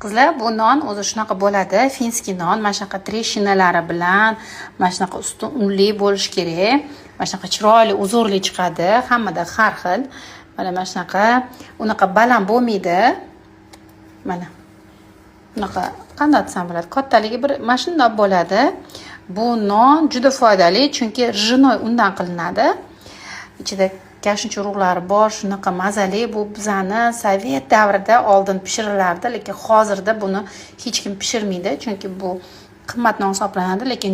Qizlar, bu non o'zi shunaqa bo'ladi, finskiy non, mana shunaqa treshinalari bilan, mana shunaqa usti unli bo'lish kerak. Mana shunaqa chiroyli, uzorli chiqadi, hammada har xil. Mana shunaqa, unaqa baland bo'lmaydi. Mana. Bunaqa qanday desam bo'ladi? Kattaligi bir mana shunday bo'ladi. Bu non juda foydali, chunki rjinoy undan qilinadi. Ichida kashincha urug'lari bor, shunaqa mazali. Bu bizani Sovet davrida oldin pishirilardi, lekin hozirda buni hech kim pishirmaydi, chunki bu qimmat non hisoblanadi, lekin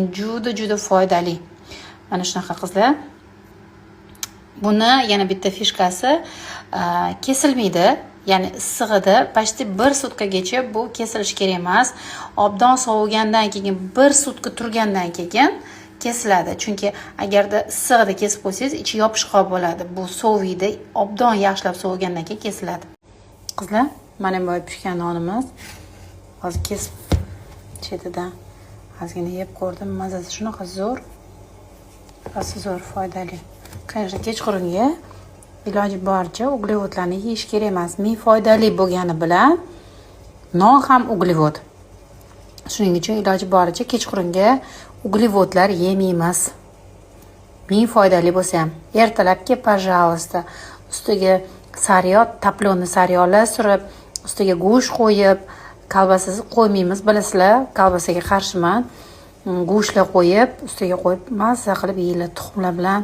juda foydali. Mana shunaqa qizlar. Buni yana bitta fishkasi kesilmaydi, ya'ni issig'ida почти 1 sutkagacha bu kesilish kerak emas. Obdon sovigandan keyin 1 sutka turgandan keyin kesiladi. Chunki agarda issig'ida kesib qo'ysangiz, ichi yopishqoq bo'ladi. Bu soviydi, obdon yaxshilab sovigandan keyin kesiladi. Qizlar, mana bu pishgan nonimiz. Hozir kesib chetidan ozgina yeb ko'rdim. Mazasi shunaqa zo'r. Rosa zo'r, foydali. Конечно, kechqurunga iloji boricha uglevodlarni yeyish kerak emas. Ming foydali bo'lgani bilan non ham uglevod. Shuning uchun iloji boricha kechqurunga uglevodlar yemaymiz. Ming foydali bo'lsa ham ertalabki, пожалуйста, ustiga sariyot, toplonni sariyotlar surib, ustiga go'sht qo'yib, kolbasasiz qo'ymaymiz, bilasizlar, kolbasaga qarshiman. Go'shtlar qo'yib, ustiga qo'yib, mazza qilib yeyiladi tuxumlar bilan.